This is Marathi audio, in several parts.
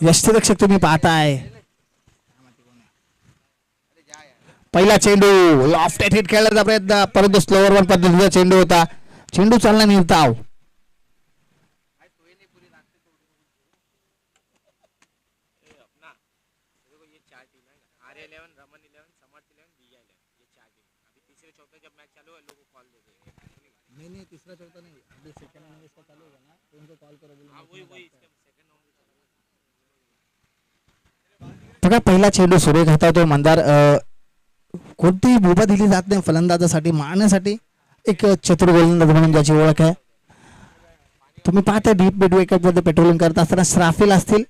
यष्टीरक्षक तुम्ही पाहताय. पहिला चेंडू लॉफ्टेड हिट खेळण्याचा प्रयत्न परंतु स्लोअर वन पद्धतीचा चेंडू होता. चेंडू चालला निर्धाव. बघा पहिला चेंडू सुरेख हातावतो मंदार. कोणतीही मुभा दिली जात नाही फलंदाजासाठी मारण्यासाठी. एक चतुर गोलंदाज म्हणून ज्याची ओळख आहे. तुम्ही पाहता डीप मिड विकेट मध्ये पेट्रोलिंग करत असताना स्राफिल असतील.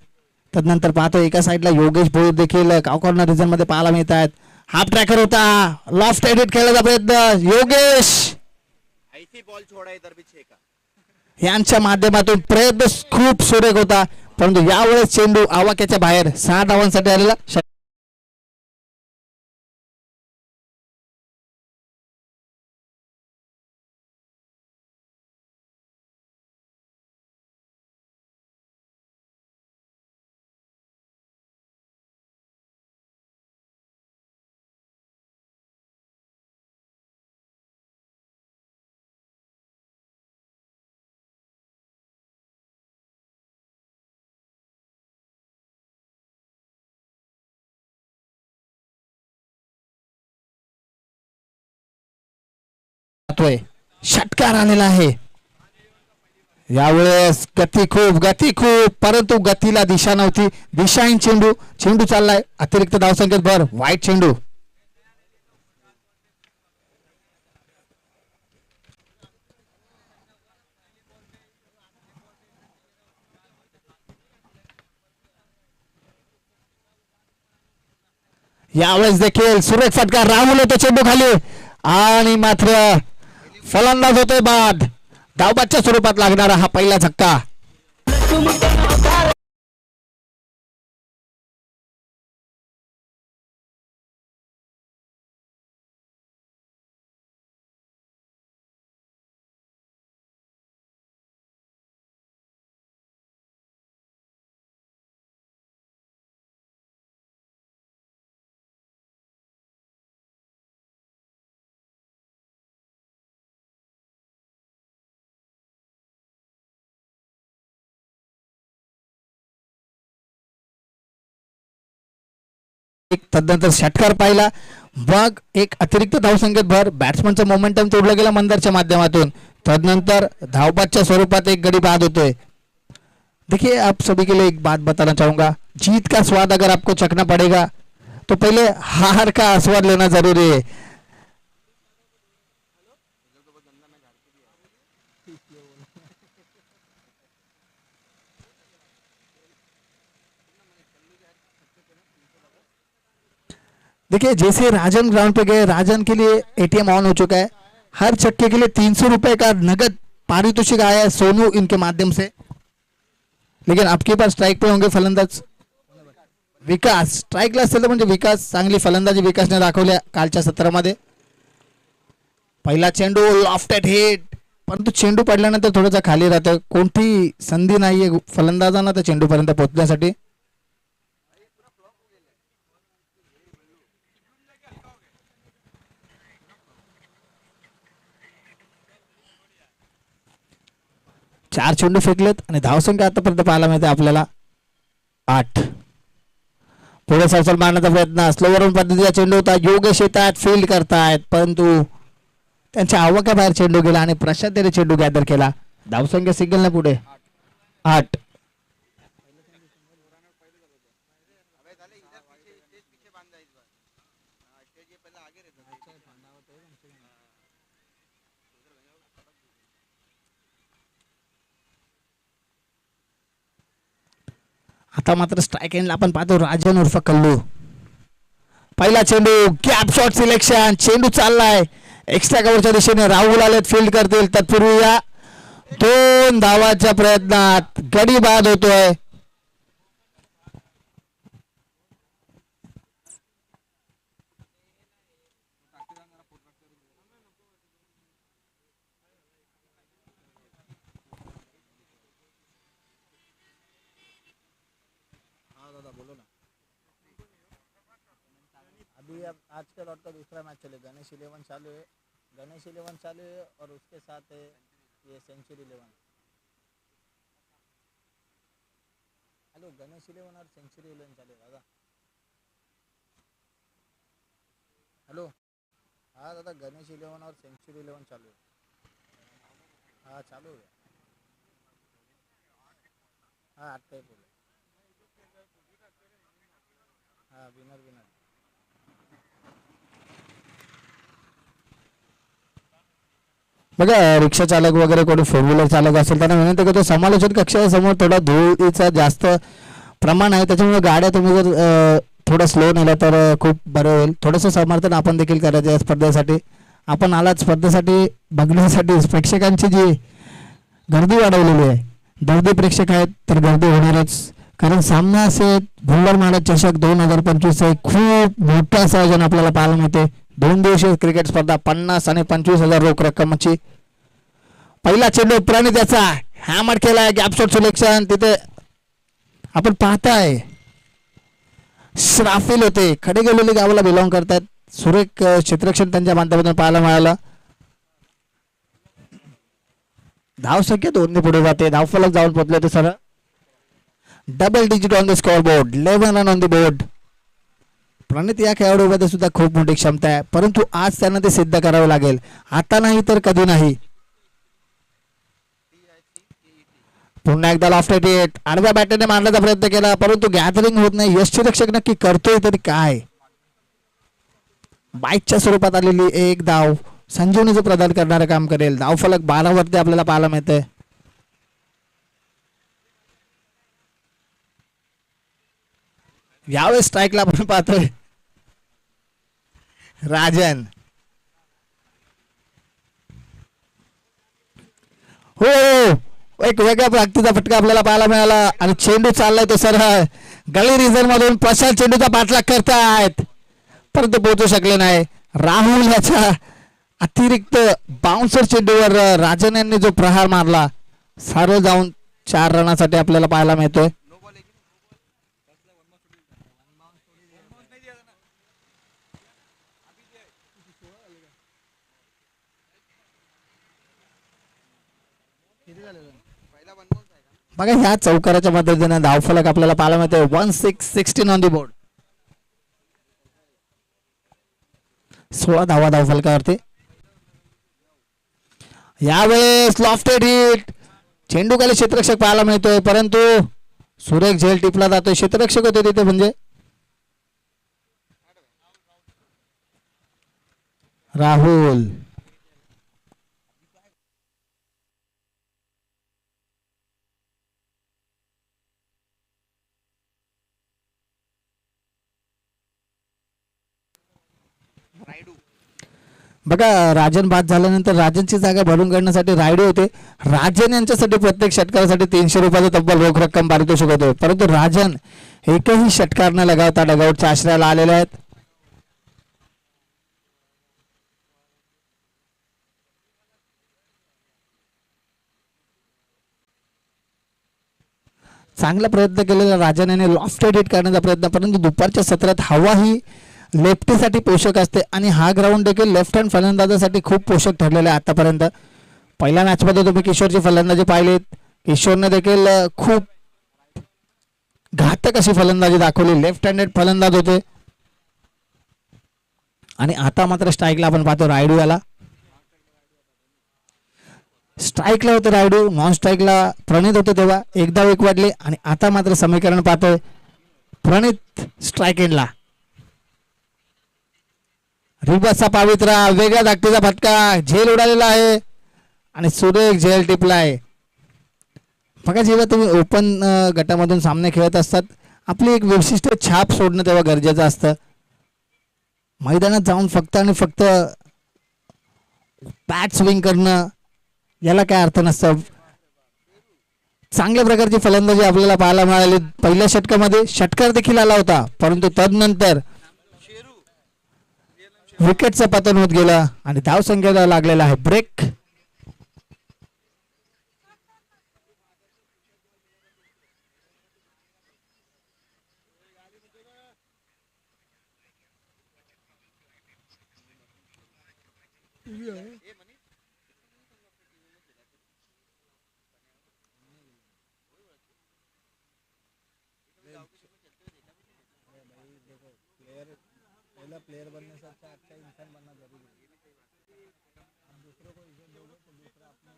तदनंतर पाहतो एका साईडला योगेश भोईर देखील काव कॉर्नर रिजन मध्ये पाहायला मिळत आहेत. हाफ ट्रॅकर होता. लॉफ्ट एडिट खेळण्याचा प्रयत्न योगेश यांच्या माध्यमातून प्रयत्न खूप सुरेख होता परंतु यावेळेस चेंडू आवाक्याच्या बाहेर 6 धावांसाठी आलेला. षटकार आलेला आहे. यावेळेस गती खूप परंतु गतीला दिशा नव्हती. दिशाहीन चेंडू. चेंडू चाललाय अतिरिक्त धावसंख्येत भर. वाईट चेंडू. यावेळेस देखील सुरेख फटका. राहुल होतो चेंडू खाली आणि मात्र फलंदाज होतोय बाद. धावबादच्या स्वरूपात लागणारा हा पहिला झटका. तदनंतर षटकार पाहिला. मग एक अतिरिक्त धावसंख्येत भर. बॅट्समनचं मोमेंटम तोडलं गेलं मंदारच्या माध्यमातून. तदनंतर धावबादच्या स्वरूपात एक गडी बाद होतोय. देखिए आप सभी के लिए एक बात बताना चाहूंगा. जीत का स्वाद अगर आपको चखना पड़ेगा तो पहले हार का आस्वाद लेना जरूरी है. देखिए जैसे राजन ग्राउंड पे गए राजन के लिए एटीएम ऑन हो चुका है. हर छक्के के लिए 300 रुपए का नगद पारितोषिक आया है सोनू इनके माध्यम से. लेकिन आपके पास स्ट्राइक पे होंगे फलंदाज विकास. स्ट्राइकला असेल तर म्हणजे विकास चांगली फलंदाजी विकासने दाखवल्या कालच्या सत्रामध्ये. पहिला चेंडू लॉफ्टेड हिट परंतु चेंडू पडल्यानंतर थोडासा खाली राहतं. कोणती संधी नाहीये फलंदाजांना त्या चेंडूपर्यंत पोहोचण्यासाठी. चार चेंडू फेकलेत आणि धावसंख्या आतापर्यंत पाहायला मिळते आपल्याला 8. पुढे सरसर मारण्याचा प्रयत्न. स्लोवरून पद्धतीचा चेंडू होता. योगेश येतात फील्ड करतायत परंतु त्यांच्या आवाक्याबाहेर चेंडू गेला आणि प्रशांतने चेंडू गॅदर केला. धावसंख्या सिंगल ने पुढे 8. आता मात्र स्ट्राइक एंडला आपण पाहतो राजन उर्फ कल्लू. पहिला चेंडू गॅप शॉट सिलेक्शन. चेंडू चाललाय एक्स्ट्रा कव्हरच्या दिशेने. राहुल आलेत फील्ड करतील. तत्पूर्वी या 2 धावाच्या प्रयत्नात गडी बाद होतोय. अब आज के लौट का दूसरा मैच चलेगा। गणेश 11 चालू है, गणेश 11 चालू है और उसके साथ है ये सेंचुरी 11। हेलो, गणेश 11 और सेंचुरी 11 चालू है दादा। हेलो, हाँ दादा, गणेश 11 और सेंचुरी 11 चालू है। हाँ चालू है। हाँ 8 का ही पोल है। हाँ विनर विनर। बघा रिक्षा चालक वगैरे कोणी फोर व्हीलर चालक असेल त्यांना विनंती करतो समालोचन कक्षासमोर थोडा धुळीचा जास्त प्रमाण आहे त्याच्यामुळे गाड्या तुम्ही जर थोडं स्लो नेलं तर खूप बरं होईल. थोडंसं समर्थन आपण देखील करायचं या स्पर्धेसाठी. आपण आलात स्पर्धेसाठी बघण्यासाठी प्रेक्षकांची जी गर्दी वाढवलेली आहे. गर्दी प्रेक्षक आहेत तर गर्दी होणारच कारण सामना असेल भुल्लर चषक 2025 खूप मोठं असं आयोजन आपल्याला पाहायला मिळते. 2 दिवसीय क्रिकेट स्पर्धा 50 आणि 25,000 रोख रक्कमची. पहिला चेंडू प्रणित त्याचा हॅमर केलाय गॅप शॉट सिलेक्शन तिथे आपण पाहताय श्राफिल होते खडे गेलेले गावाला बिलॉंग करतात. सुरेख क्षेत्ररक्षण त्यांच्या माध्यमातून पाहायला मिळालं. धावसंख्या 2 पुढे जाते. धावफलक जाऊन पोहोचले ते sir double digit on the score board 11 run on the board. Pranit या खेळाडूमध्ये सुद्धा खूप मोठी क्षमता आहे परंतु आज त्यांना ते सिद्ध करावे लागेल. आता नाही तर कधी नाही. पुन्हा एकदा लॉफ्ट हिट आडव्या बॅटने मारण्याचा प्रयत्न केला परंतु गॅदरिंग होत नाही. यष्टीरक्षक नक्की करतोय तरी काय. बाईकच्या स्वरूपात आलेली एक धाव संजीवनीचं प्रदान करणारं काम करेल. धावफलक 12 वरती आपल्याला पाहायला मिळते. यावेळेस स्ट्राईकला आपण पाहतोय राजन. हो एक वेगळ्या प्रकारचा फटका आपल्याला पाहायला मिळाला आणि चेंडू चाललाय तो सरळ गली रिझर्व मधून प्रशांत चेंडूचा पाठलाग करतायत परंतु पोहोचू शकले नाही. राहुल याच्या अतिरिक्त बाउन्सर चेंडूवर राजन यांनी जो प्रहार मारला सरळ जाऊन 4 रनासाठी आपल्याला पाहायला मिळतोय. बघा ह्या चौकाराच्या मदतीने धावफलक आपल्याला पाहायला मिळतोय 16 ऑन दी बोर्ड. 16 धावा धावफलकावरती. यावेळेस लॉफ्टेड हिट चेंडू खाली क्षेत्ररक्षक पाहायला मिळतोय परंतु सुरेख झेल टिपला जातोय. क्षेत्ररक्षक होते तिथे म्हणजे राहुल. बघा राजन बाद झाल्यानंतर राजनची जागा भरून काढण्यासाठी रायडू होते. राजन यांच्यासाठी प्रत्येक षटकारासाठी 300 रुपयाचा तब्बल रोख रक्कम पारितोषिक होते परंतु राजन एकही षटकार न लगावता डगआउटच्या आश्रयाला आलेले आहेत. चांगला प्रयत्न केलेला राजन याने लॉफ्टेड हिट करण्याचा प्रयत्न परंतु दुपारच्या सत्रात हवा ही लेफ्टीसाठी पोषक असते आणि हा ग्राउंड देखील लेफ्ट हँड फलंदाजासाठी खूप पोषक ठरलेला आहे. आतापर्यंत पहिल्या मॅचमध्ये तुम्ही किशोरची फलंदाजी पाहिलीत. किशोरने देखील खूप घातक अशी फलंदाजी दाखवली. लेफ्ट हँडेड फलंदाज होते आणि आता मात्र स्ट्राईकला आपण पाहतो रायडू याला. स्ट्राईकला होते रायडू नॉन स्ट्राईकला प्रणित होते तेव्हा एकदा एक वाढले आणि आता मात्र समीकरण पाहतोय प्रणित स्ट्राईक एंडला. रिबसचा पावित्रा वेगळ्या धाकटीचा फटका झेल उडालेला आहे आणि सुरेख झेल टिपला आहे. बघा जेव्हा तुम्ही ओपन गटामधून सामने खेळत असतात आपली एक विशिष्ट छाप सोडणं तेव्हा गरजेचं असतं. मैदानात जाऊन फक्त आणि फक्त बॅट स्विंग करणं याला काय अर्थ नसतं. चांगल्या प्रकारची फलंदाजी आपल्याला पाहायला मिळाली. पहिल्या षटकामध्ये षटकार देखील आला होता परंतु तदनंतर विकेटचं पतन होत गेलं आणि धावसंख्येला लागलेला आहे ब्रेक. अच्छा प्लेयर बनने से अच्छा इंसान बनना जरूरी है। आप दूसरों को इज्जत दोगे तो दूसरा अपने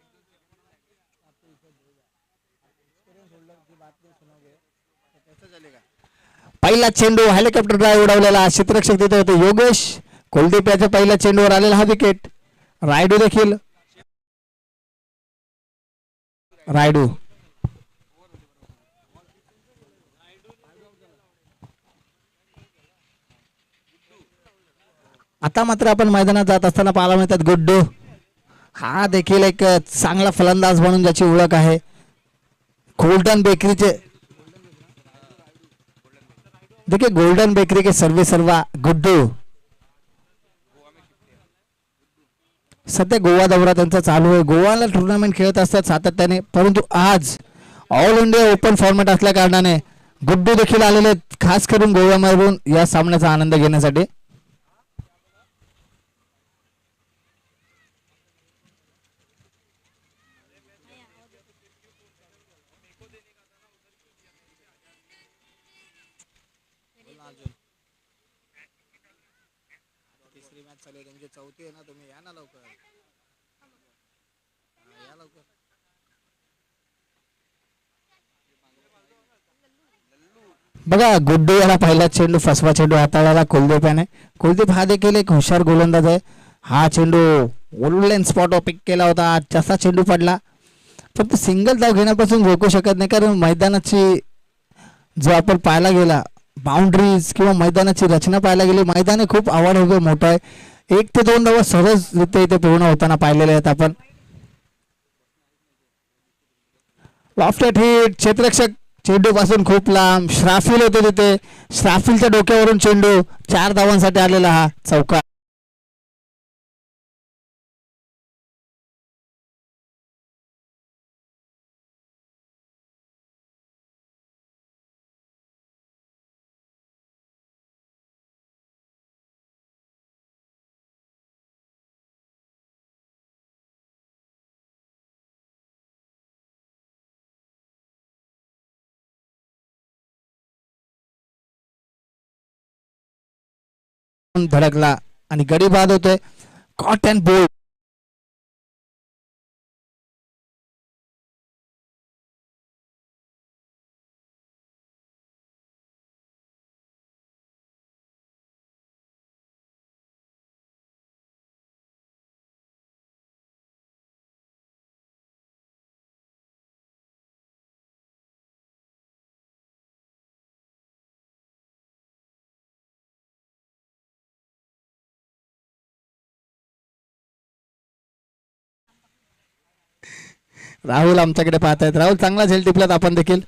आपको इज्जत देगा। एक्सपीरियंस होल्डर की बात नहीं सुनोगे तो कैसे चलेगा। पहिला चेंडू हेलिकॉप्टर ड्राईव्ह उडवलेला क्षेत्ररक्षक तिथे होते योगेश. कुलदीप याच्या पहिल्या चेंडूवर आलेला हा विकेट. रायडू देखील रायडू आता मात्र आपण मैदानात जात असताना पाहायला मिळतात गुड्डू. हा देखील एक चांगला फलंदाज म्हणून ज्याची ओळख आहे. गोल्डन बेकरीचे देखिए गोल्डन बेकरी के सर्वे सर्वा गुड्डू. सध्या गोवा दौरा त्यांचा चालू आहे. गोवाला टुर्नामेंट खेळत असतात सातत्याने, परंतु आज ऑल इंडिया ओपन फॉर्मॅट असल्या कारणाने गुड्डू देखील आलेले आहेत, खास करून गोव्यामधून या सामन्याचा आनंद घेण्यासाठी. तिसरी मॅच चालू आहे तुमची, चौथी आहे ना. तुम्ही या ना लवकर, या लवकर. बघा गुड्डू याला पहिला चेंडू फसवा चेंडू हाताळाला कुलदीप याने. कुलदीप हा देखील एक हुशार गोलंदाज आहे. हा चेंडू ओल्डन स्पॉटवर पिक केला होता, जसा चेंडू पडला. फक्त सिंगल धाव घेण्यापासून रोखू शकत नाही, कारण मैदानाची जो आपण पाहायला गेला बाउंड्रीज किंवा मैदानाची रचना पाहायला गेली, मैदान खूप आवड उभे मोठं आहे. 1 ते 2 धावा सहजरित्या इथे पूर्ण होताना पाहिलेले आहेत आपण. लॉफ्टेड हिट, क्षेत्ररक्षक चेंडू पासून खूप लांब. श्राफिल होते तिथे, श्राफिलच्या डोक्यावरून चेंडू 4 धावांसाठी आलेला हा चौका. धडकला आणि गडी बाद होतोय. Caught and bowled. राहुल आमच्याकडे पाहत आहेत. राहुल चांगला झेल टिपलात आपण देखील.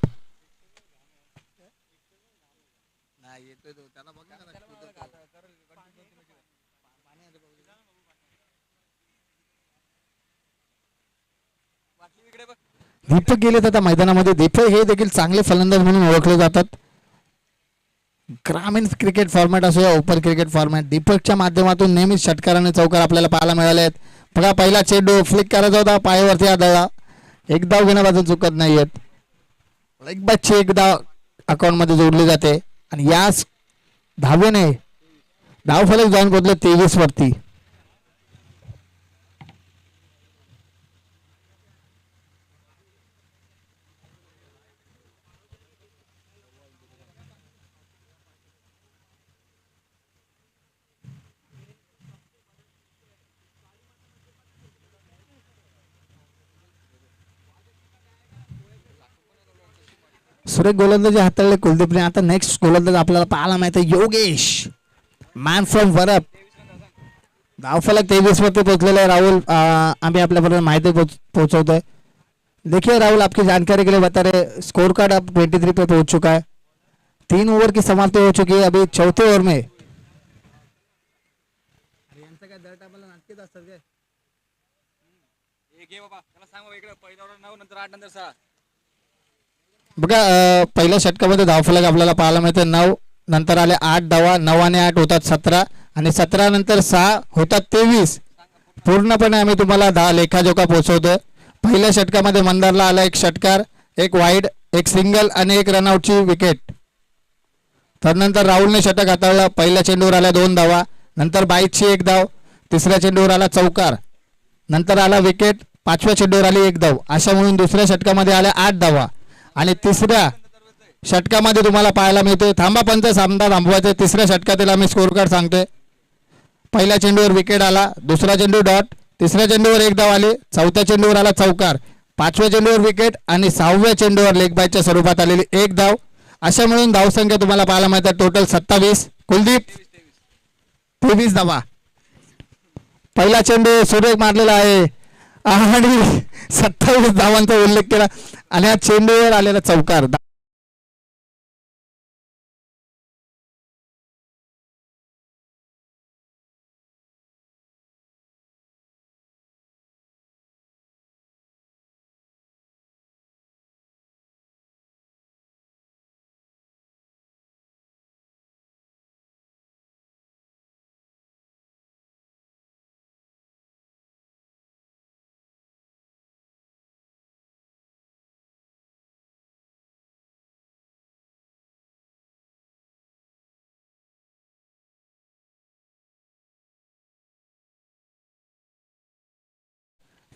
नाही येतोय तो, त्याला बघा ना कुठं दीपक गेलेत आता मैदानामध्ये. दीपक हे देखील चांगले फलंदाज म्हणून ओळखले जातात. ग्रामीण क्रिकेट फॉर्मॅट असो या ओपन क्रिकेट फॉर्मॅट, दीपकच्या माध्यमातून नेहमीच षटकाराने चौकार आपल्याला पाहायला मिळाले आहेत. बघा पहिला चेंडू फ्लिक करायचा होता, पायावरती आदळला. एक धाव घेण्यापासून चुकत नाहीयेत. एक बच्चे एक धाव अकाउंट मध्ये जोडली जाते आणि याच धावेने धावफलक जाऊन पोहोचले 23 वरती. सुरेख गोलंदाजी हाताळले कुलदीपने. आता नेक्स्ट गोलंदाज आपल्याला पाहायला माहिती आहे योगेश, मॅन फ्रॉम वरप. धावफलक 23 वरती पोहोचलेला आहे. राहुल आम्ही आपल्यापर्यंत माहिती पोहोचवतोय. देखिए राहुल, आपकी जानकारी के लिए बता रहे, स्कोर कार्ड अब 23 पे पहुंच चुका है. 3 ओवर की समाप्ति हो चुकी है. अभी चौथे ओवर में यांचं काय दर टायमाला नाटकीच असतात काय. घे बाबा, त्याला सांग बाबा इकडे पहिल्या ओव्हर 9 नंतर 8 नंतर 6. बघा पहिल्या षटकामध्ये धावफलक आपल्याला पाहायला मिळते 9, नंतर आले 8 धावा. 9 आणि 8 होतात 17 आणि 17 नंतर 6 होतात 23. पूर्णपणे आम्ही तुम्हाला लेखाजोखा पोहोचवतोय. पहिल्या षटकामध्ये मंदारला आला एक षटकार, एक वाईड, एक सिंगल आणि एक रनआउटची विकेट. त्यानंतर राहुलने षटक हाताळलं. पहिल्या चेंडूवर आल्या 2 धावा, नंतर बाईटची 1 धाव, तिसऱ्या चेंडूवर आला चौकार, नंतर आला विकेट, 5व्या चेंडूवर आली 1 धाव. अशा म्हणून दुसऱ्या षटकामध्ये आल्या 8 धावा आणि तिसऱ्या षटकामध्ये तुम्हाला पाहायला मिळते. थांबा पंच, सामना थांबवायचे. तिसऱ्या षटकातील आम्ही स्कोर कार्ड सांगतोय. पहिल्या चेंडूवर विकेट आला, दुसरा चेंडू डॉट, तिसऱ्या चेंडूवर 1 धाव आली, चौथ्या चेंडूवर आला चौकार, 5व्या चेंडूवर विकेट आणि 6व्या चेंडूवर लेग बायच्या स्वरूपात आलेली 1 धाव. अशा मिळून धावसंख्या तुम्हाला पाहायला मिळतात टोटल 27. कुलदीप 23 धावा. पहिला चेंडू सुरेख मारलेला आहे आणि 27 धावांचा उल्लेख केला आणि या चेंडूवर आलेला चौकार.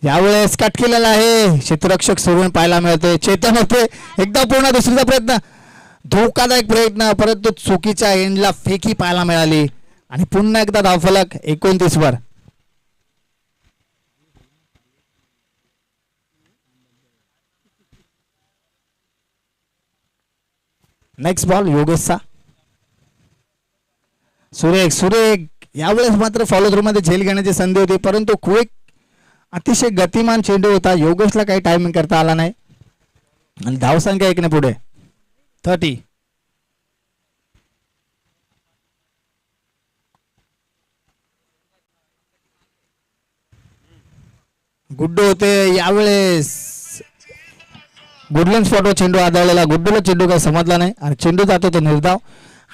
यावेळेस कट केलेला आहे. क्षेत्ररक्षक सोडून पाहायला मिळते. चेतन होते एकदा पूर्ण दुसरीचा प्रयत्न, धोकादायक प्रयत्न, परंतु चुकीच्या एंडला फेकी पाहायला मिळाली आणि पुन्हा एकदा धावफलक 29 वर. नेक्स्ट बॉल योगेशचा. सुरेख सुरेख यावेळेस मात्र फॉलो थ्रू मध्ये झेल घेण्याची संधी होती, परंतु क्विक अतिशय गतिमान चेंडू होता. योगेशला काही टायमिंग करता आला नाही आणि धावसंख्या 1 ने पुढे 30. गुड्डू होते यावेळेस. गुडलँड स्पॉटवर चेंडू आदळलेला, गुड्डूला चेंडू काही समजला नाही आणि चेंडू जातो तो निर्धाव.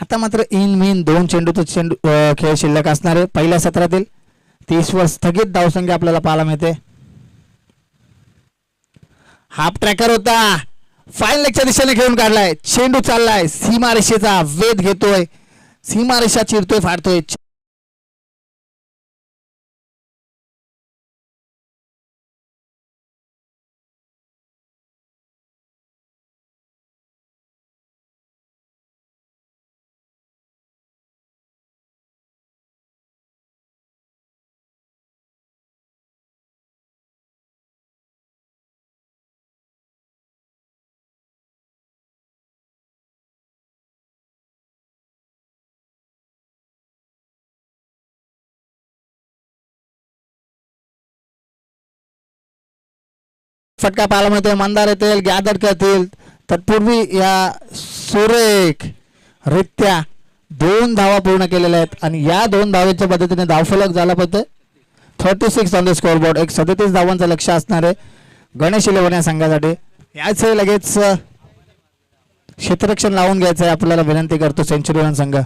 आता मात्र इन मीन 2 चेंडूचा चेंडू खेळ शिल्लक असणार आहे. पहिल्या सत्रातील 30 वर स्थगित धावसंख्या आपल्याला पाहायला मिळते. हाफ ट्रॅकर होता, फाईन लेगच्या दिशेने घेऊन काढलाय. चेंडू चाललाय, सीमारेषेचा वेध घेतोय, सीमारेषा चिरतोय, फाडतोय. फटका पाहायला मिळतोय. मंदार येतील, गॅदर करतील. तत्पूर्वी या सुरेख रित्या 2 धावा पूर्ण केलेल्या आहेत आणि या 2 धावेच्या पद्धतीने धावफलक झाला पाहिजे 36 ऑन द स्कोर बोर्ड. एक 37 धावांचं लक्ष असणार आहे गणेश इलेव्हन या संघासाठी. याच लगेच क्षेत्ररक्षण लावून घ्यायचं आहे आपल्याला विनंती करतो सेंचुरी संघ.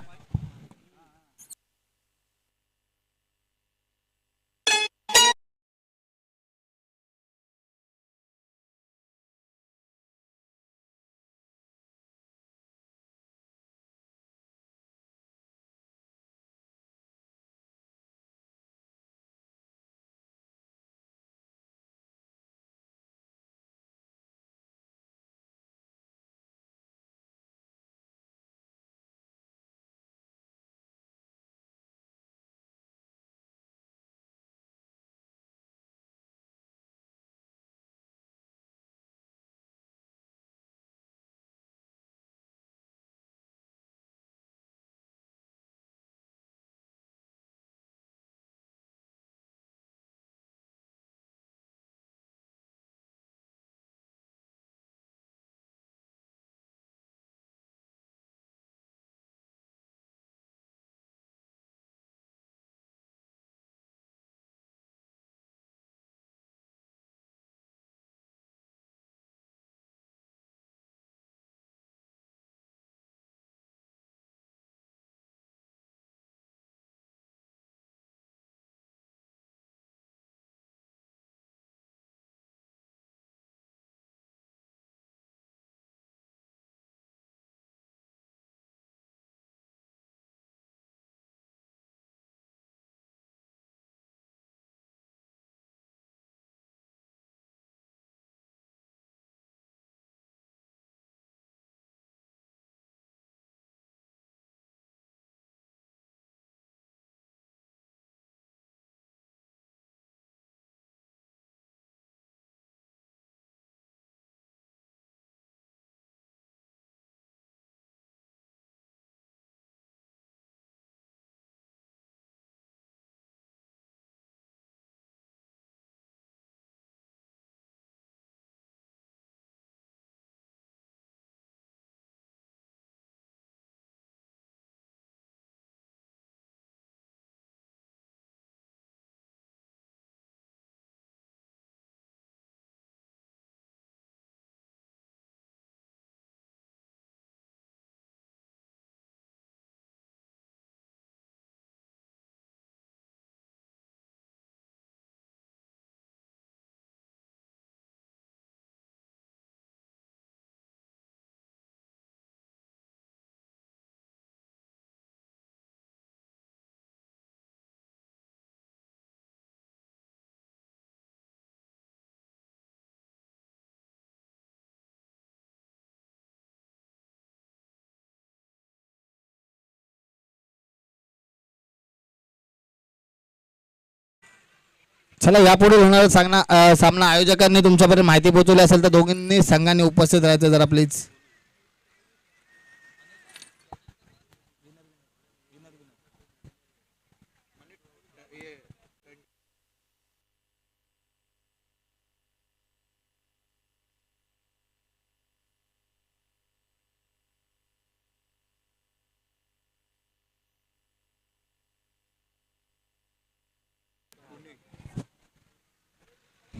चला यापुढे होणारा सामना आयोजकांनी तुमच्यापर्यंत माहिती पोहोचवली असेल तर दोघांनी संघांनी उपस्थित राहायचं जरा प्लीज.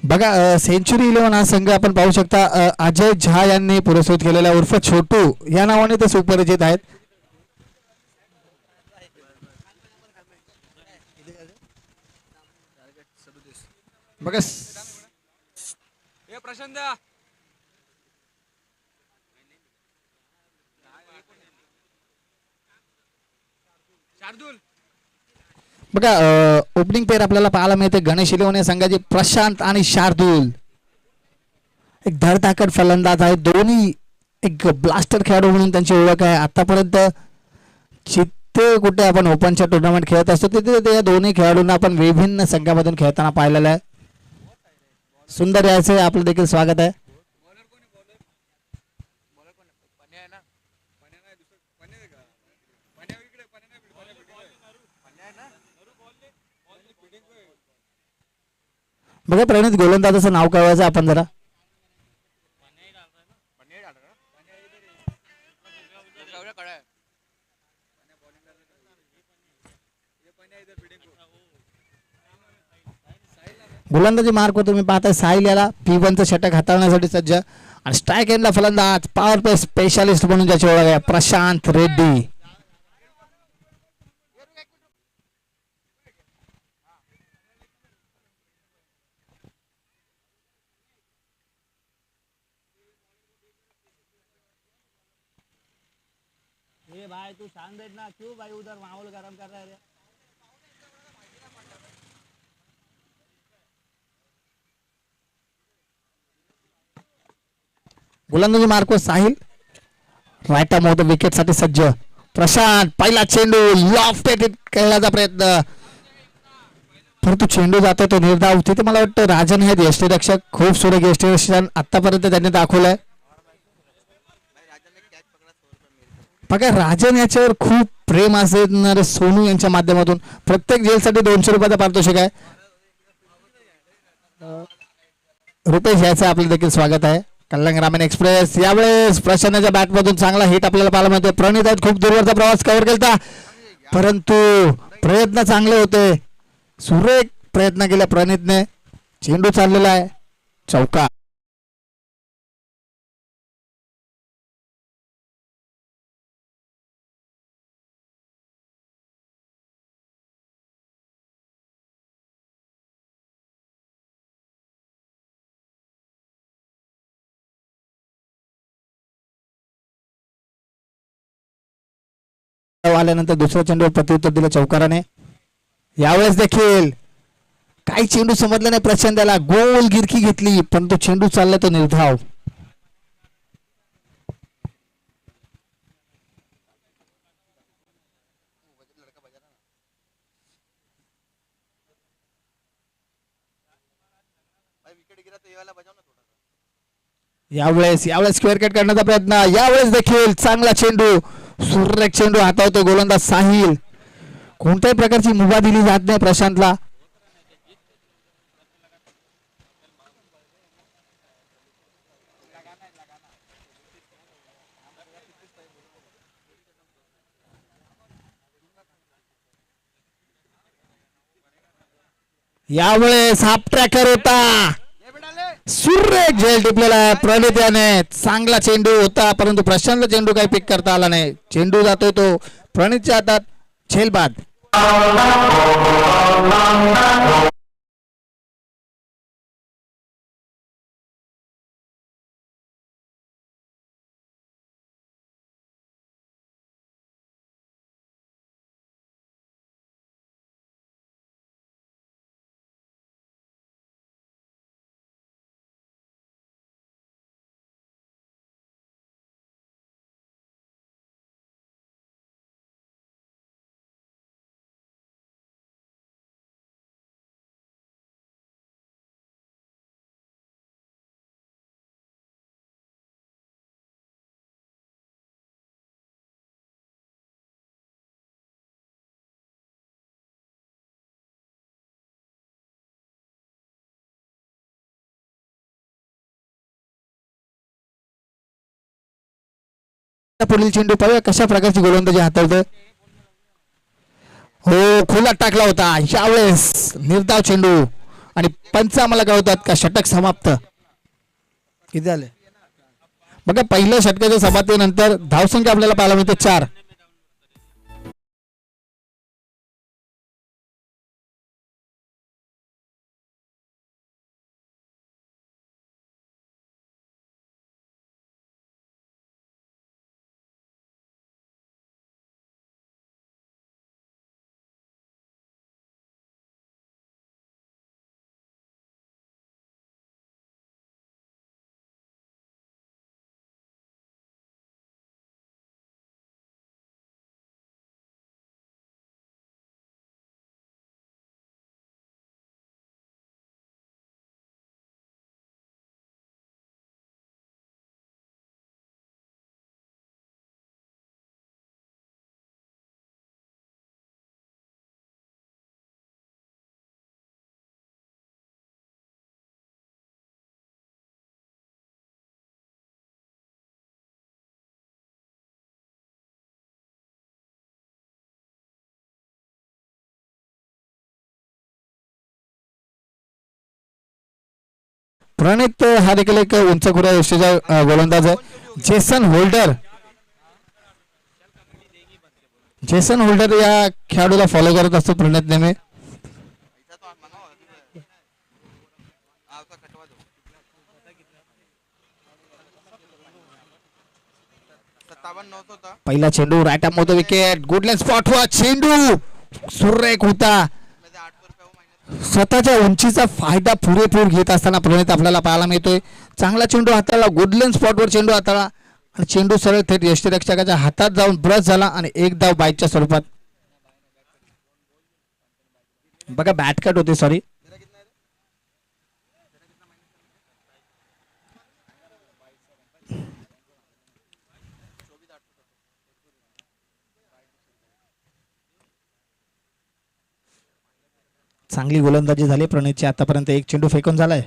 बघा सेंचुरी 11 हा संघ आपण पाहू शकता अजय झा यांनी पुरस्कृत केलेला उर्फ छोटू या नावाने ते सुपरिचित आहेत. बघा हे प्रशांत द्या. शार्दूल बघा ओपनिंग पेअर आपल्याला पाहायला मिळते गणेश इलेव्हन या संघाचे प्रशांत आणि शार्दूल. एक धडधाकट फलंदाज आहे दोन्ही. एक ब्लास्टर खेळाडू म्हणून त्यांची ओळख आहे. आतापर्यंत जिथे कुठे आपण ओपनच्या टुर्नामेंट खेळत असतो तिथे त्या दोन्ही खेळाडूंना आपण विभिन्न संघामधून खेळताना पाहिलेलं आहे. सुंदर याचे आपलं देखील स्वागत आहे. बॉलर कोण आहे बॉलर? बॉलर कोण आहे? पन्या आहे ना? पन्या नाही दुसरं पन्या आहे का? पन्या इकडे पन्या नाही पन्या आहे ना? फिल्डिंग बघा प्रणित गोलंदाजाचं नाव कळवायचं आपण जरा. पन्या डाल रहा पन्या इधर है खड़ा है पन्या बॉलिंग डाल रहा ये पन्या इधर फिल्डिंग को गोलंदाजी मार्क तुम्ही पाहताय साहिल याला P1चं षटक हाताळण्यासाठी सज्ज आणि स्ट्राईक एंडला फलंदाज पॉवर प्ले स्पेशालिस्ट म्हणून ज्याची ओळख आहे प्रशांत रेड्डी. ये भाई तू शांत बैठ ना, क्यों भाई उधर माहौल गरम कर रहा है रे? गोलंदाजी मार्क साहिल रायटा मोठ विकेट साठी सज्ज. प्रशांत पहिला चेंडू लॉफ्ट खेळण्याचा प्रयत्न परंतु चेंडू जातो तो निर्धाव. तिथे मला वाटतं राजन आहेत यष्टीरक्षक. खूप सुरेख यष्टीरक्षण आतापर्यंत त्यांनी दाखवलंय. बघा राजन याच्यावर खूप प्रेम असणार सोनू यांच्या माध्यमातून प्रत्येक जेलसाठी 200 रुपयाचा पारितोषिक आहे. रुपेश याचं आपलं देखील स्वागत आहे. कल्याण ग्रामीण एक्सप्रेस यावेळेस प्रशांतच्या बॅटमधून चांगला हिट आपल्याला पाहायला मिळतो. प्रणित आहेत खूप दूरवरचा प्रवास कव्हर केला परंतु प्रयत्न चांगले होते. सुरेख प्रयत्न केला प्रणितने. चेंडू चाललेला आहे चौका. आल्यानंतर दुसऱ्या चेंडूवर प्रत्युत्तर दिलं चौकाराने. यावेळेस देखील काही चेंडू समजला नाही प्रचंडाला. गोल गिरकी घेतली परंतु चेंडू चालला तो निर्धाव. यावेळेस स्क्वेअर कट करण्याचा प्रयत्न. यावेळेस देखील चांगला चेंडू सुरेख चेंडू हातावतो गोलंदाज साहिल. कोणत्याही प्रकारची मुभा दिली जात नाही प्रशांतला. यावेळेस हाफ ट्रॅकर होता. सुरेख झेल टिपलेला आहे प्रणित याने. चांगला चेंडू होता परंतु प्रशांतला चेंडू काही पिक करता आला नाही. चेंडू जातोय तो प्रणितच्या हातात. झेल बाद. पुढील चेंडू पाहूया कशा प्रकारची गोलंदाजी हाताळतोय. हो, खुला टाकला होता यावेळेस निर्धाव चेंडू आणि पंच आम्हाला कळवतात का षटक समाप्त. किती झाले बघा, पहिल्या षटकाच्या समाप्तीनंतर धावसंख्या आपल्याला पाहायला मिळते 4. प्रणित हा देखील एक उंचखुऱ्या यष्टीचा गोलंदाज आहे. जेसन होल्डर, जेसन होल्डर या खेळाडूला फॉलो करत असतो प्रणित नेहमी. पैसा तो मंगाओ अभी उसका कटवा दो. 57,900 था. पहिला चेंडू राईट मोठा विकेट, गुडलँड स्पॉट हुआ चेंडू सुरेख होता. मैं से 800 रुपये वो माइनस. स्वतःच्या उंचीचा फायदा पुरेपूर घेत असताना प्रणित आपल्याला पाहायला मिळतोय. चांगला चेंडू हाताळला, गुडलँड स्पॉटवर चेंडू हाताळला आणि चेंडू सरळ थेट यष्टीरक्षकाच्या हातात जाऊन ब्रश झाला आणि एक धाव बाईकच्या स्वरूपात. बघा बॅट कट होते, सॉरी. चांगली गोलंदाजी झाली प्रणितची आतापर्यंत. एक चेंडू फेकून झालाय.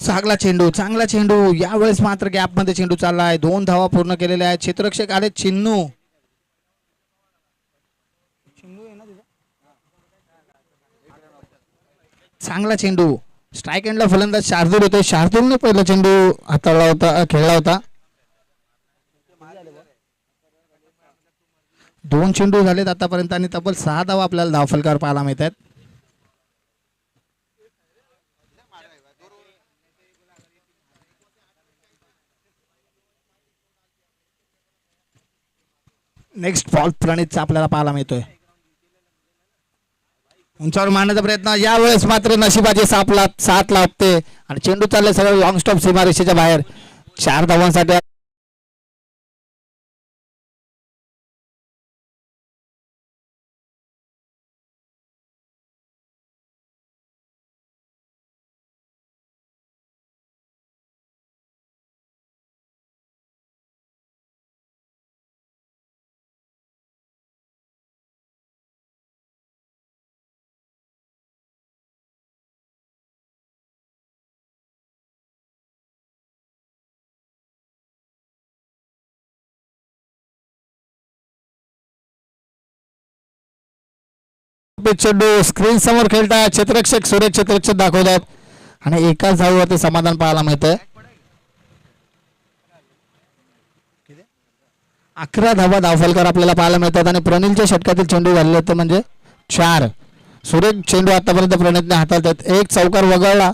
चांगला चेंडू, चांगला चेंडू. यावेळेस मात्र गॅप मध्ये चेंडू चाललाय. 2 धावा पूर्ण केलेल्या आहेत. क्षेत्ररक्षक आले चिन्नू. चिंगू आहे ना तुझा. चांगला चेंडू. स्ट्राईक एंडला फलंदाज शार्दूल होते. शार्दूलने पहिला चेंडू हाताळला होता, खेळला होता. 2 चेंडू झालेत आतापर्यंत आणि तब्बल 6 धावा आपल्याला धावफलकावर पाहायला मिळत आहेत. नेक्स्ट बॉल प्रणितचा आपल्याला पाहायला मिळतोय. उंचावर मारण्याचा प्रयत्न, यावेळेस मात्र नशिबाची साथ लाभते आणि चेंडू चालले सगळं लॉंग स्टॉप सीमारेषेच्या बाहेर. 4 धावांसाठी चेंडू स्क्रीन समोर खेळतात. क्षेत्ररक्षक सुरेश क्षेत्ररक्षक दाखवतात आणि एकाच धावेवरती समाधान पाहायला मिळतंय. 11 धावा धावफलकार आपल्याला पाहायला मिळतात आणि प्रणिलच्या षटकातील चेंडू झालेले होते म्हणजे 4. सुरेख चेंडू आतापर्यंत प्रणितने हाताळतात. एक चौकार वगळला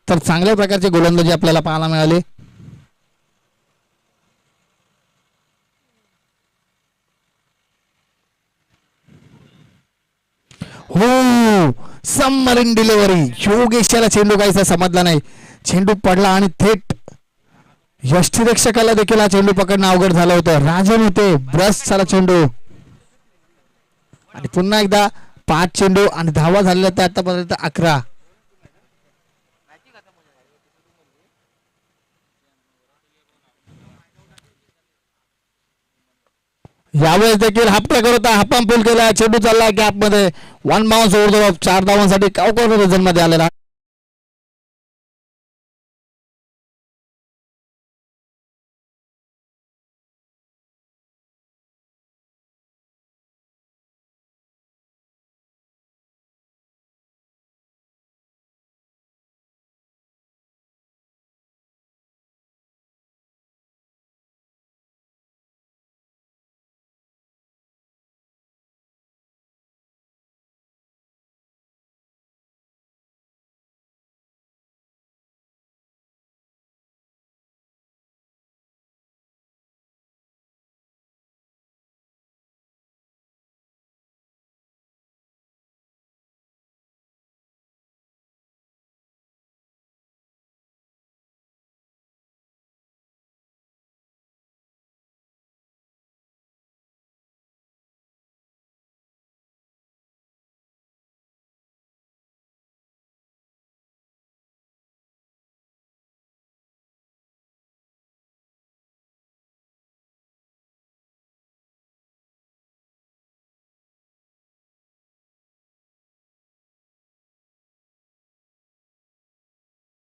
तर चांगल्या प्रकारची गोलंदाजी आपल्याला पाहायला मिळाली. हो, सबमरीन डिलिव्हरी. योगेशला चेंडू काहीसा समजला नाही. चेंडू पडला आणि थेट यष्टीरक्षकाला देखील हा चेंडू पकडणं अवघड झालं होतं. राजन होते, ब्रश झाला चेंडू आणि पुन्हा एकदा 5 चेंडू आणि धावा झालेल्या त्या आतापर्यंत 11. यावेळेस देखील हाफ ट्रॅकर होता, हाफाम पूल केला, चेंडू चालला गॅप मध्ये, one bounce over the top, 4 धावांसाठी कावकर रिझन मध्ये आलेला.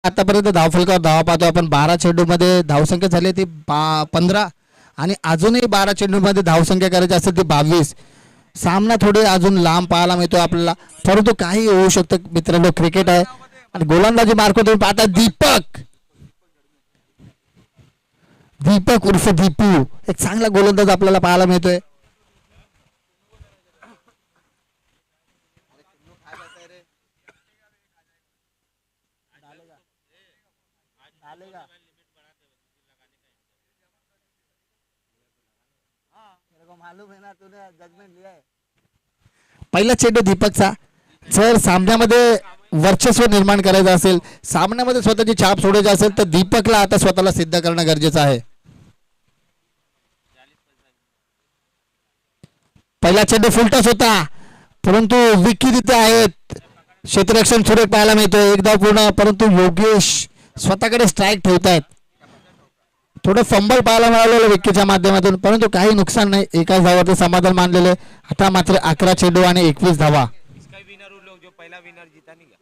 आतापर्यंत धावफलकावर धावा पाहतो आपण, 12 चेंडूमध्ये धावसंख्या झाली ती 15 आणि अजूनही 12 चेंडूमध्ये धावसंख्या करायची असेल ती 22. सामना थोडे अजून लांब पाहायला मिळतो आपल्याला, परंतु काही होऊ शकतं मित्रांनो, क्रिकेट आहे. आणि गोलंदाजी मार्क तुम्ही पाहता दीपक, दीपक उर्फ दीपू, एक चांगला गोलंदाज आपल्याला पाहायला मिळतोय. डालेगा, मेरे को मालूम है ना, तूने जजमेंट लिया है. पहिला चेंडू दीपकचा. जर सामन्यामध्ये वर्चस्व निर्माण करायचं असेल, सामन्यामध्ये स्वतःची छाप सोडायची असेल तर दीपकला आता स्वतःला सिद्ध करणं गरजेचं आहे. पहिला चेंडू फुलटॉस होता, परंतु विकी तिथे आहेत, क्षेत्ररक्षण सुरेख पाहायला मिळतोय. एक धाव पूर्ण, परंतु योगेश स्वतःकडे स्ट्राईक ठेवतायत. थोडं फंबल पाहायला मिळालेलं विकीच्या माध्यमातून, परंतु काही नुकसान नाही, एकाच धावावरती समाधान मानलेले. आता मात्र 11 चेंडू आणि 21 धावा. इसका विनर वो लोग जो पहला विनर जीता नहीं क्या?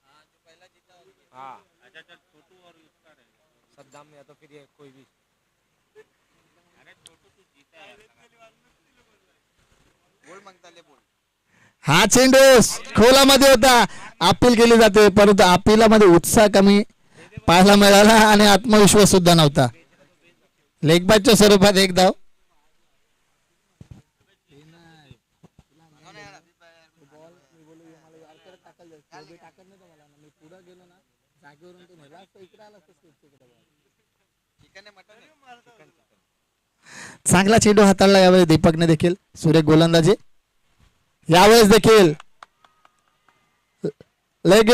हाँ, जो पहला जीता। हाँ, अच्छा अच्छा, छोटू और उसका रहेगा सद्दाम या तो फिर ये कोई भी। अरे छोटू तू जीता है, बोल मांगता ले बोल. हा चेंडू खोलामध्ये होता, अपील केली जाते, परंतु अपिलामध्ये उत्साह कमी पाहायला मिळाला आणि आत्मविश्वास सुद्धा नव्हता. लेग बायच्या स्वरूपात एक धाव. बॉल मी बोलू मला यार टाकल जाईल, टाकत नाही मला, मी पुढे गेलो ना जागेवरून तू नेला असता, इकडे आला असता तिकडे बॉल. चिकन है मटन है? Chicken chicken. चांगला चेंडू हाताळला यावेळेस दीपकने देखील, सुरेख गोलंदाजी यावेळेस देखील. लेग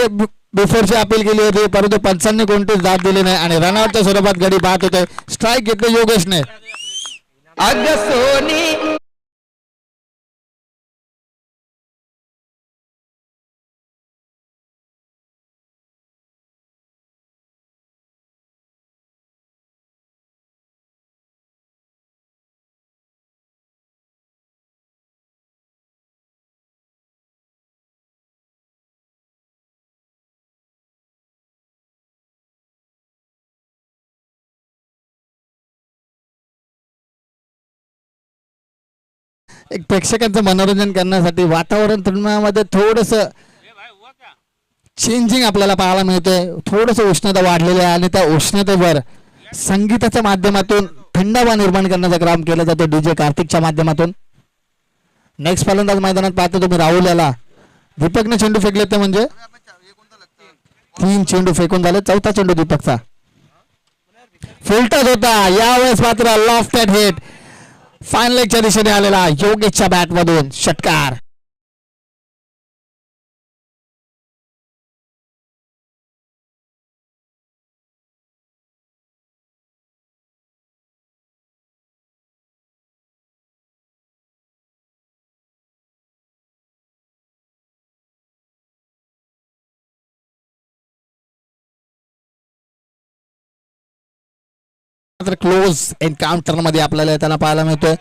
बिफोरची अपील केली होती, परंतु पंचांनी कोणतीच दाद दिली नाही आणि रनआउटच्या स्वरूपात गडी बाद होते. स्ट्राईक घेतले योगेशने. सोनी एक प्रेक्षकांचं मनोरंजन करण्यासाठी वातावरण तरुणामध्ये थोडस चेंजिंग आपल्याला पाहायला मिळतंय. थोडस उष्णता वाढलेली आहे आणि त्या उष्णतेवर संगीताच्या माध्यमातून थंडावा निर्माण करण्याचं काम केलं जातं डीजे कार्तिकच्या माध्यमातून. नेक्स्ट फलंदाज मैदानात पाहतो तुम्ही राहुल याला. दीपकने चेंडू फेकले ते म्हणजे 3 चेंडू फेकून झाले. चौथा चेंडू दीपकचा फुलटॉस होता, यावेळेस मात्र लॉफ्टेड हिट फायनल लेगच्या दिशेने आलेला योगेशच्या बॅट मधून षटकार. मात्र क्लोज एन्काउंटर मध्ये आपल्याला त्याला पाहायला मिळतोय.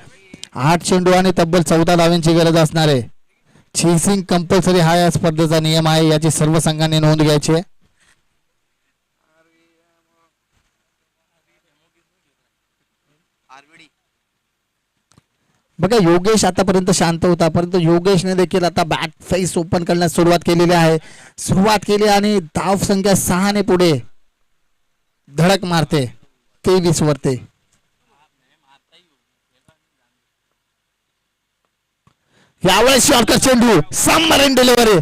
8 चेंडू आणि तब्बल 14 धावांची गरज असणार आहे. चेसिंग कंपल्सरी हा या स्पर्धेचा नियम आहे, याची सर्व संघांनी नोंद घ्यायची आहे. बघा योगेश आतापर्यंत शांत होता, परंतु योगेशने देखील आता बॅट फेस ओपन करण्यास सुरुवात केलेली आहे. सुरुवात केली आणि धाव संख्या 6 ने पुढे धडक मारते 23 वरती. यावेळेस शॉर्टकट चेंडू सबमरीन डिलिव्हरी,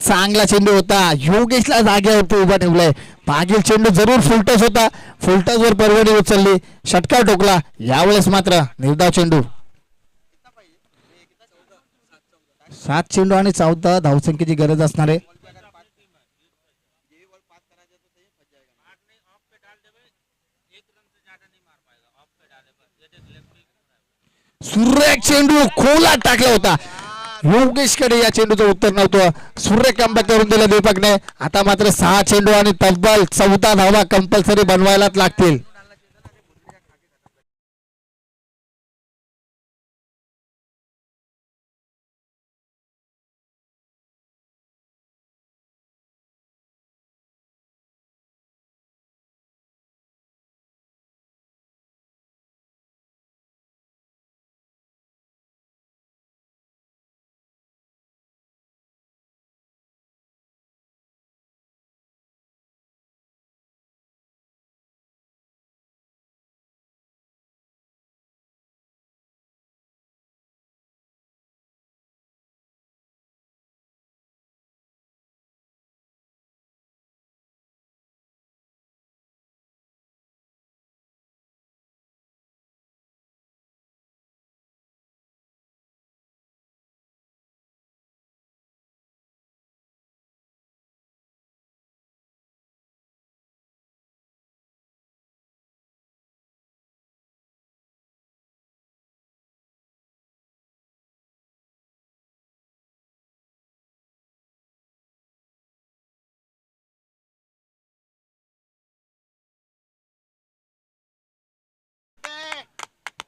चांगला चेंडू होता. योगेशला जागेवरती उभा ठेवलाय. मागील चेंडू जरूर फुलटस होता, फुलटस वर परवडी उचलली, षटकार ठोकला. यावेळेस मात्र निर्धाव चेंडू. 7 चेंडू आणि 14 धावसंख्येची गरज असणार आहे. सुरेख चेंडू खोलात टाकला होता. योगेशकडे या चेंडूचं उत्तर नव्हतं. सुरेख कमबॅक करून दिलं दीपकने. आता मात्र 6 चेंडू आणि तब्बल 14 धावा कंपल्सरी बनवायलाच लागतील.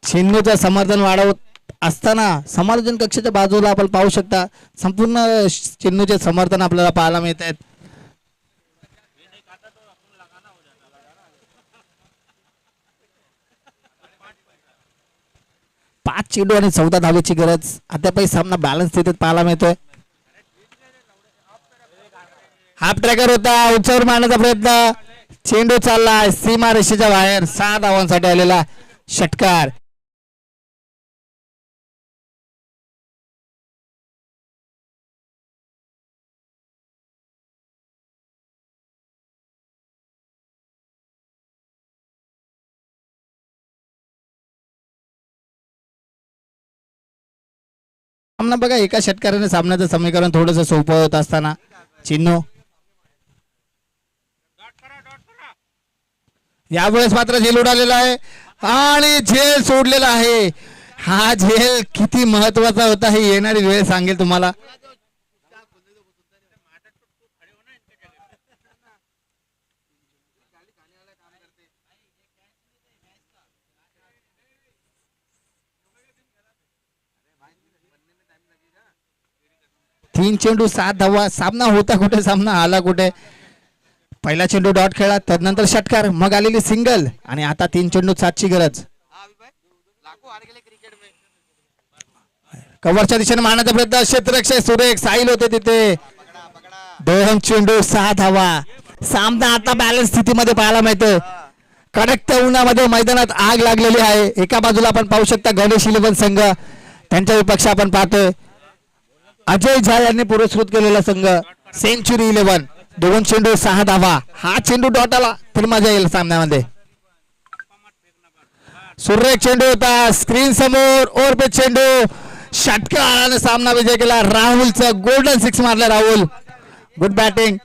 चेंडूचं समर्थन वाढवत असताना समालोचन कक्षाच्या बाजूला आपण पाहू शकता संपूर्ण चेंडूचे समर्थन आपल्याला पाहायला मिळत आहेत. पाच चेंडू आणि 14 धावेची गरज. अद्यापही सामना बॅलन्स स्थितीत पाहायला मिळतोय. हाफ ट्रॅकर होता, उंचावर मारण्याचा प्रयत्न, चेंडू चाललाय सीमा रेषेच्या बाहेर. 6 धावांसाठी आलेला षटकार. सामना बघा एका षटकाराने सामन्याचं समीकरण थोडंसं सोपं होत असताना चिन्नू यावेळेस मात्र झेल उडालेला आहे आणि झेल सोडलेला आहे. हा झेल किती महत्वाचा होता हे येणारी वेळ सांगेल तुम्हाला. तीन चेंडू 7 धावा. सामना होता कुठे, सामना आला कुठे. पहिला चेंडू डॉट खेळला, त्यानंतर षटकार, मग आलेली सिंगल आणि आता 3 चेंडू 7 ची गरज. कव्हरच्या दिशेने मारण्याचा प्रयत्न, क्षेत्ररक्षक सुरेख साहिल होते तिथे. 2 चेंडू 6 धावा. सामना आता बॅलन्स स्थितीमध्ये पाहायला मिळतो. कडक उन्हामध्ये मैदानात आग लागलेली आहे. एका बाजूला आपण पाहू शकता गणेश 11 संघ, त्यांच्या विपक्ष आपण पाहतोय अजय झा यांनी पुरस्कृत केलेला संघ सेंचुरी 11. 2 चेंडू 6 धावा. हा चेंडू डॉट आला तर मजा येईल सामन्यामध्ये. सुरेख चेंडू होता, स्क्रीन समोर ओव्हर पे चेंडू, षटकार आणि सामना विजय केला. राहुलचा गोल्डन 6 मारला राहुल. Good batting.